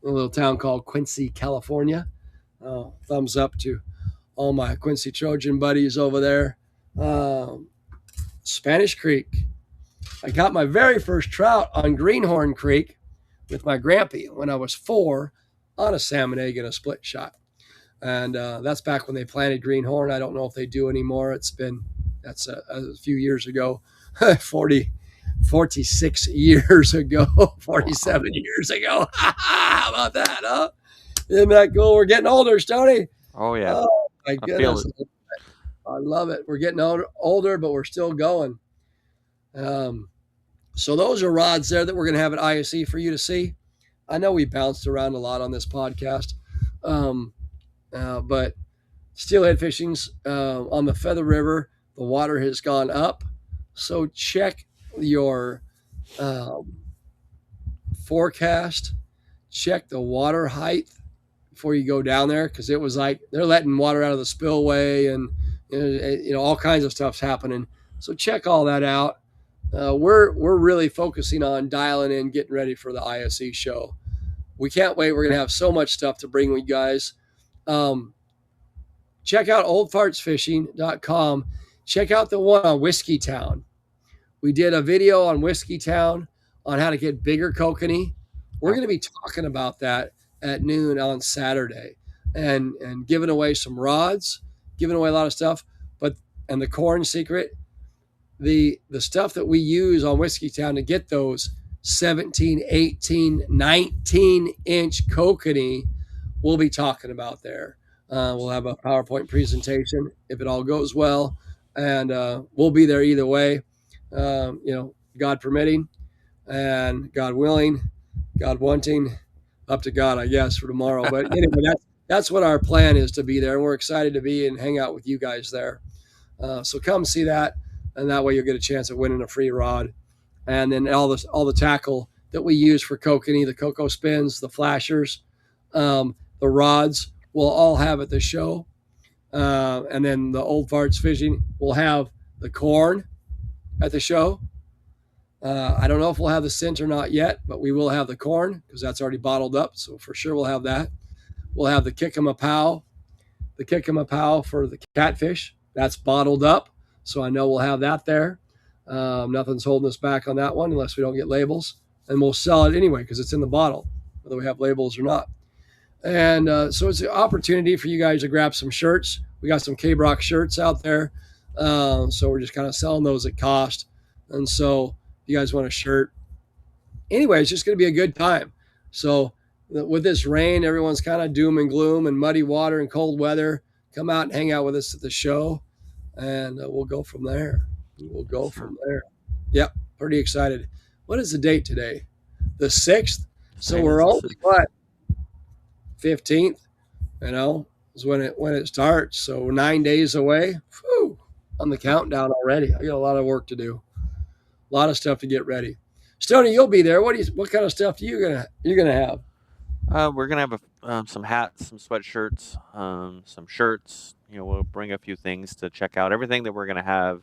in a little town called Quincy, California. Thumbs up to all my Quincy Trojan buddies over there. Spanish Creek. I got my very first trout on Greenhorn Creek with my grampy when I was 4 on a salmon egg and a split shot. And that's back when they planted Greenhorn. I don't know if they do anymore. That's a few years ago, 46 years ago, 47 years ago. How about that, huh? Isn't that cool? We're getting older, Stoney. Oh, yeah. Oh, my goodness. I love it. We're getting older, but we're still going. So those are rods there that we're going to have at ISE for you to see. I know we bounced around a lot on this podcast, but steelhead fishing's on the Feather River. The water has gone up, so check your forecast. Check the water height before you go down there, because it was like they're letting water out of the spillway, and all kinds of stuff's happening. So check all that out. We're really focusing on dialing in, getting ready for the ISE show. We can't wait. We're going to have so much stuff to bring you guys. Check out oldfartsfishing.com. Check out the one on Whiskey Town. We did a video on Whiskey Town on how to get bigger kokanee. We're going to be talking about that at noon on Saturday, and giving away some rods, giving away a lot of stuff. And the corn secret, the stuff that we use on Whiskey Town to get those 17, 18, 19-inch kokanee, we'll be talking about there. We'll have a PowerPoint presentation if it all goes well, and we'll be there either way, God permitting and God willing, God wanting, up to God, I guess, for tomorrow. But anyway, that's what our plan is, to be there, and we're excited to be and hang out with you guys there. So come see that, and that way you'll get a chance at winning a free rod. And then all the tackle that we use for kokanee, the cocoa spins, the flashers, the rods, we'll all have at the show. And then the Old Farts Fishing will have the corn at the show. I don't know if we'll have the scent or not yet, but we will have the corn because that's already bottled up. So for sure we'll have that. We'll have the kick-em-a-pow for the catfish. That's bottled up. So I know we'll have that there. Nothing's holding us back on that one unless we don't get labels. And we'll sell it anyway because it's in the bottle, whether we have labels or not. And so it's an opportunity for you guys to grab some shirts. We got some K-BROCK shirts out there. So we're just kind of selling those at cost. And so if you guys want a shirt, anyway, it's just going to be a good time. So with this rain, everyone's kind of doom and gloom and muddy water and cold weather. Come out and hang out with us at the show, and we'll go from there. Yep, pretty excited. What is the date today? The 6th. So we're only what? 15th, is when it starts. So we're 9 days away. Whew, on the countdown already. I got a lot of work to do. A lot of stuff to get ready. Stoney, you'll be there. What kind of stuff you're gonna have? We're gonna have some hats, some sweatshirts, some shirts. We'll bring a few things to check out. Everything that we're gonna have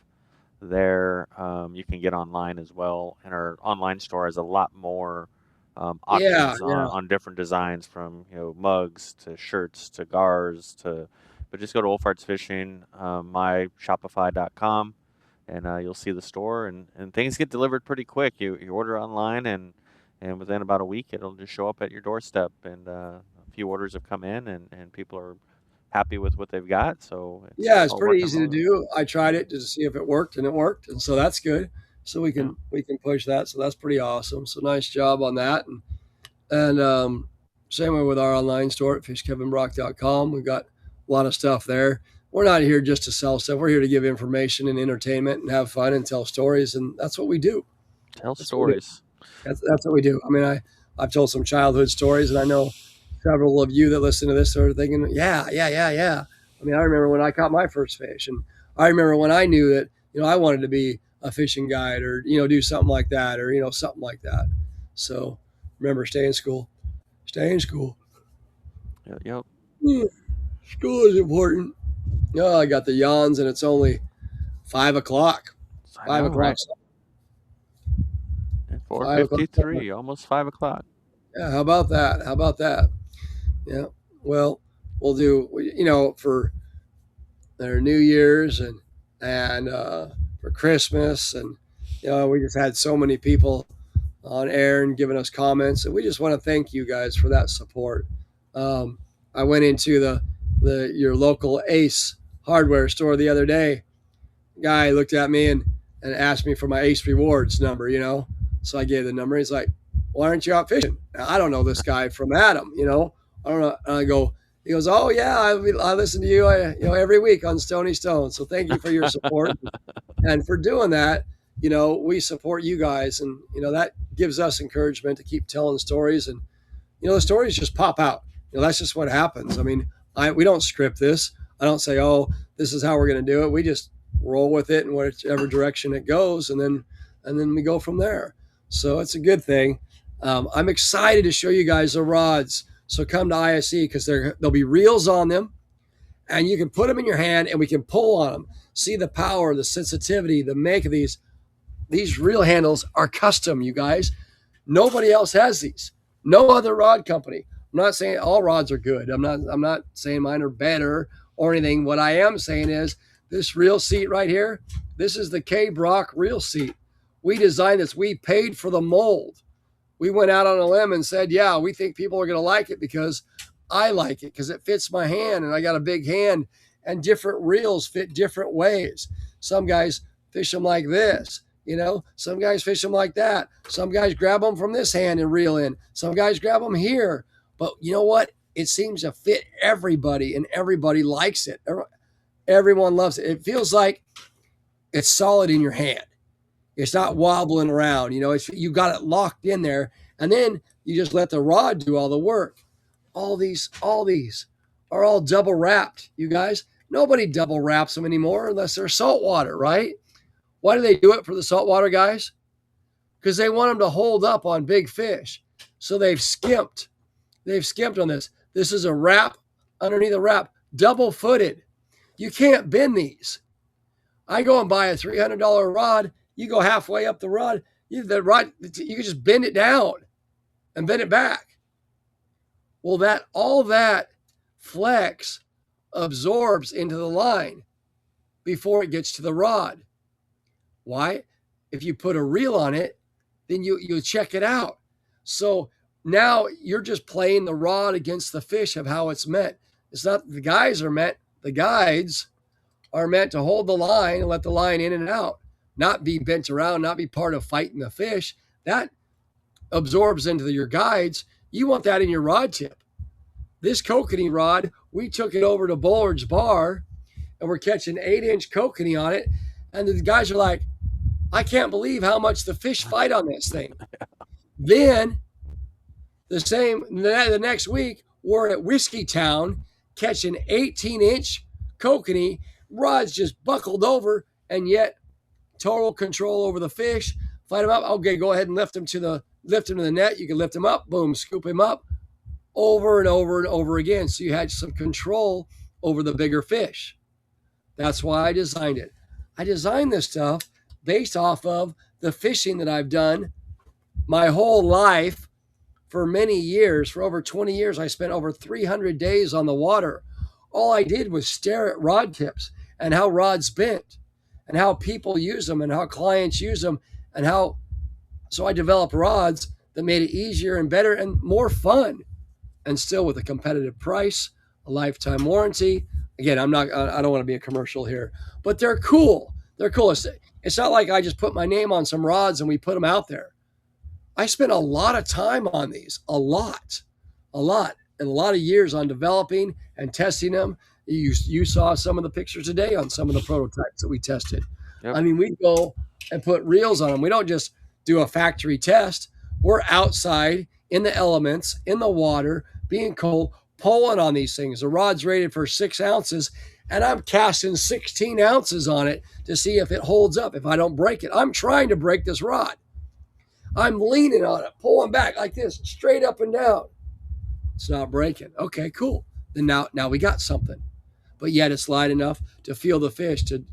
there, you can get online as well. And our online store has a lot more options on different designs, from mugs to shirts to gars to. But just go to Old Farts Fishing, myshopify.com. And you'll see the store, and things get delivered pretty quick. You order online, and within about a week, it'll just show up at your doorstep. And a few orders have come in, and people are happy with what they've got. So it's pretty easy to do. I tried it to see if it worked, and it worked, and so that's good. So we can push that. So that's pretty awesome. So nice job on that. And same way with our online store at fishkevinbrock.com. We've got a lot of stuff there. We're not here just to sell stuff. We're here to give information and entertainment and have fun and tell stories, and that's what we do. That's stories. That's what we do. I mean, I've told some childhood stories, and I know several of you that listen to this are thinking, yeah. I mean, I remember when I caught my first fish, and I remember when I knew that I wanted to be a fishing guide, or do something like that, or something like that. So remember, stay in school. Yep. School is important. I got the yawns, and it's only 5 o'clock. 5 o'clock. Right? 4:53, almost 5 o'clock. Yeah, how about that? Yeah. Well, we'll do, for their New Year's and for Christmas, and we just had so many people on air and giving us comments, and we just want to thank you guys for that support. I went into your local Ace hardware store the other day. Guy looked at me and asked me for my Ace Rewards number, So I gave the number. He's like, "Why aren't you out fishing?" Now, I don't know this guy from Adam, I don't know. And he goes, "Oh yeah, I listen to you, every week on Stony Stone. So thank you for your support." And for doing that, we support you guys, and that gives us encouragement to keep telling stories, and the stories just pop out. That's just what happens. I mean, we don't script this. I don't say, "Oh, this is how we're going to do it." We just roll with it in whichever direction it goes, and then we go from there. So it's a good thing. I'm excited to show you guys the rods. So come to ISE, because there'll be reels on them, and you can put them in your hand, and we can pull on them. See the power, the sensitivity, the make of these. These reel handles are custom, you guys. Nobody else has these. No other rod company. I'm not saying all rods are good. I'm not saying mine are better or anything. What I am saying is this reel seat right here, this is the K-BROCK reel seat. We designed this. We paid for the mold. We went out on a limb and said, yeah, we think people are going to like it because I like it, because it fits my hand, and I got a big hand, and different reels fit different ways. Some guys fish them like this. Some guys fish them like that. Some guys grab them from this hand and reel in. Some guys grab them here. But you know what? It seems to fit everybody, and everybody likes it. Everyone loves it. It feels like it's solid in your hand. It's not wobbling around. You got it locked in there, and then you just let the rod do all the work. All these are all double wrapped, you guys. Nobody double wraps them anymore unless they're saltwater, right? Why do they do it for the saltwater guys? Because they want them to hold up on big fish. So they've skimped. They've skimped on this. This is a wrap underneath a wrap, double-footed. You can't bend these. I go and buy a $300 rod. You go halfway up the rod, you can just bend it down and bend it back. Well, all that flex absorbs into the line before it gets to the rod. Why? If you put a reel on it, then you check it out. So now you're just playing the rod against the fish of how it's meant. It's not the guides are meant to hold the line and let the line in and out, not be bent around, not be part of fighting the fish. That absorbs into your guides. You want that in your rod tip. This kokanee rod, we took it over to Bullard's Bar, and we're catching 8-inch kokanee on it. And the guys are like, I can't believe how much the fish fight on this thing. Then the next week, we're at Whiskey Town catching 18-inch kokanee, rods just buckled over, and yet total control over the fish. Fight them up. Okay, go ahead and lift them to the net. You can lift them up, boom, scoop him up, over and over and over again. So you had some control over the bigger fish. That's why I designed it. I designed this stuff based off of the fishing that I've done my whole life for many years. For over 20 years, I spent over 300 days on the water. All I did was stare at rod tips and how rods bent and how people use them and how clients use them so I developed rods that made it easier and better and more fun, and still with a competitive price, a lifetime warranty. Again, I don't want to be a commercial here, but they're cool. They're cool. It's not like I just put my name on some rods and we put them out there. I spent a lot of time on these, a lot, and a lot of years on developing and testing them. You saw some of the pictures today on some of the prototypes that we tested. Yep. I mean, we go and put reels on them. We don't just do a factory test. We're outside in the elements, in the water, being cold, pulling on these things. The rod's rated for 6 ounces, and I'm casting 16 ounces on it to see if it holds up, if I don't break it. I'm trying to break this rod. I'm leaning on it, pulling back like this, straight up and down. It's not breaking. Okay, cool. Then now we got something. But yet it's light enough to feel the fish, to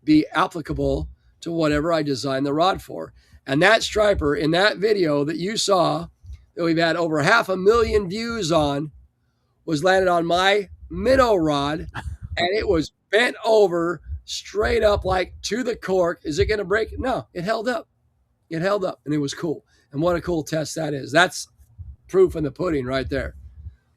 be applicable to whatever I designed the rod for. And that striper in that video that you saw, that we've had over 500,000 views on, was landed on my minnow rod, and it was bent over straight up like to the cork. Is it going to break? No, it held up. It held up, and it was cool. And what a cool test that is. That's proof in the pudding right there.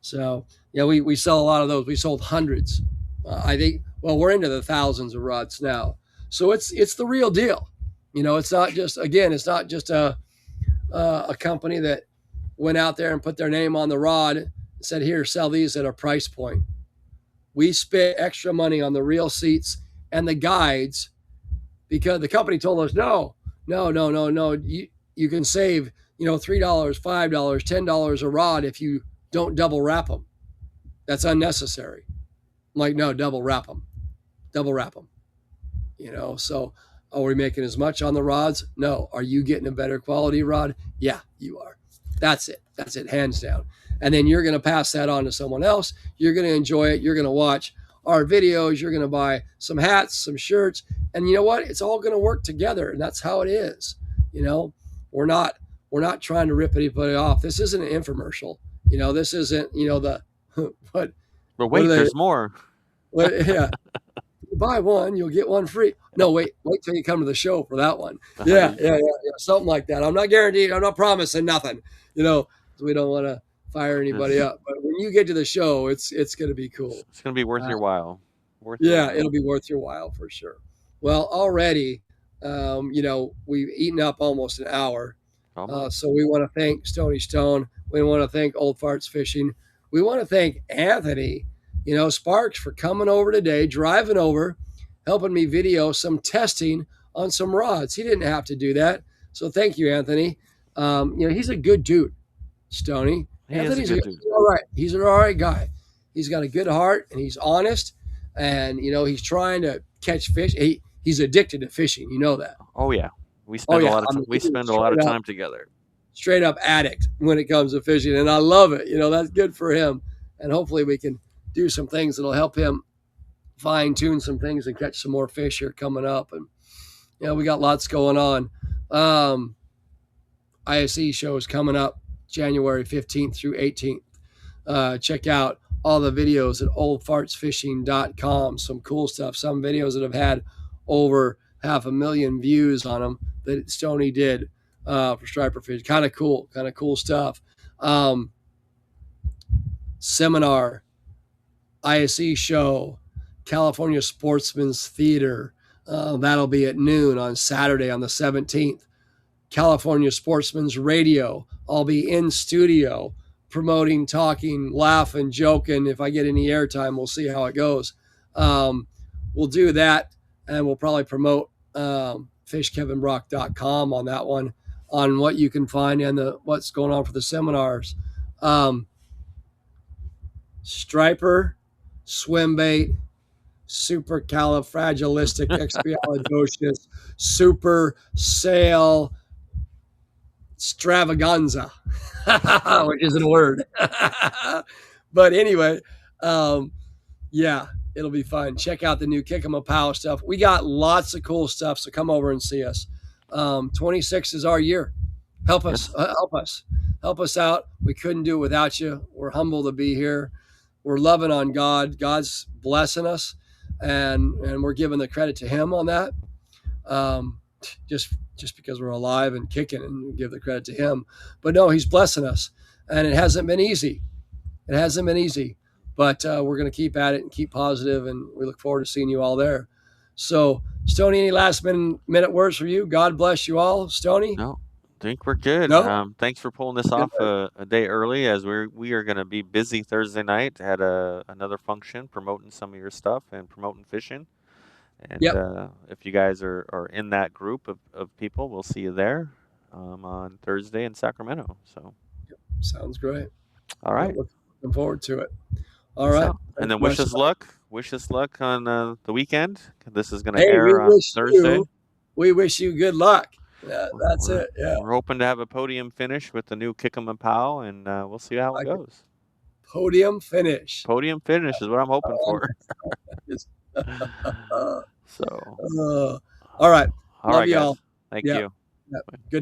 So, yeah, we sell a lot of those. We sold hundreds. I think, well, we're into the thousands of rods now. So it's the real deal. It's not just a company that went out there and put their name on the rod and said, here, sell these at a price point. We spent extra money on the reel seats and the guides because the company told us, no. You can save, $3, $5, $10 a rod if you don't double wrap them. That's unnecessary. I'm like, no, double wrap them. So are we making as much on the rods? No. Are you getting a better quality rod? Yeah, you are. That's it, hands down. And then you're going to pass that on to someone else. You're going to enjoy it. You're going to watch our videos. You're going to buy some hats, some shirts. And you know what? It's all going to work together. And that's how it is. We're not trying to rip anybody off. This isn't an infomercial. This isn't, but wait, there's more. Yeah. You buy one, you'll get one free. No, wait till you come to the show for that one. Yeah. Something like that. I'm not guaranteed. I'm not promising nothing, we don't want to fire anybody up. But when you get to the show, it's going to be cool. It's going to be worth your while. It'll be worth your while for sure. Well, already We've eaten up almost an hour. Almost. So we want to thank Stony Stone. We want to thank Old Farts Fishing. We want to thank Anthony, Sparks, for coming over today, driving over, helping me video some testing on some rods. He didn't have to do that. So thank you, Anthony. He's a good dude, Stony. He is a Anthony's good dude. all right. He's an all right guy. He's got a good heart and he's honest. And, he's trying to catch fish. He's addicted to fishing. You know that. Oh yeah, we spend we spend a lot of time together. Straight up addict when it comes to fishing, and I love it. That's good for him, and hopefully we can do some things that'll help him fine tune some things and catch some more fish here coming up. And we got lots going on. ISE show is coming up January 15th through 18th. Check out all the videos at oldfartsfishing.com. Some cool stuff. Some videos that have had over 500,000 views on them that Stony did for striper fish. Kind of cool stuff. Seminar, ISE show, California Sportsman's Theater. That'll be at noon on Saturday on the 17th. California Sportsman's Radio. I'll be in studio promoting, talking, laughing, joking. If I get any airtime, we'll see how it goes. We'll do that, and we'll probably promote fishkevinbrock.com on that one, on what you can find and what's going on for the seminars. Striper, swim bait, supercalifragilisticexpialidocious, super sail extravaganza, which isn't a word. But anyway, it'll be fun. Check out the new Kick 'em a Pow stuff. We got lots of cool stuff, so come over and see us. 26 is our year. Help us out. We couldn't do it without you. We're humble to be here. We're loving on God. God's blessing us, and we're giving the credit to Him on that. Just because we're alive and kicking, and give the credit to Him. But no, He's blessing us, and it hasn't been easy. But we're going to keep at it and keep positive, and we look forward to seeing you all there. So, Stony, any last minute words for you? God bless you all, Stony. No, I think we're good. No? Thanks for pulling this off a day early, as we are going to be busy Thursday night. Had another function promoting some of your stuff and promoting fishing. And if you guys are in that group of people, we'll see you there on Thursday in Sacramento. So, sounds great. All right. Looking forward to it. All right. And then wish us luck. Wish us luck on the weekend. This is going to air on Thursday. We wish you good luck. Yeah, that's it. Yeah. We're hoping to have a podium finish with the new Kick 'em a Pow, and we'll see how it goes. Podium finish. Podium finish is what I'm hoping for. All right. All right, guys. Thank you. Good.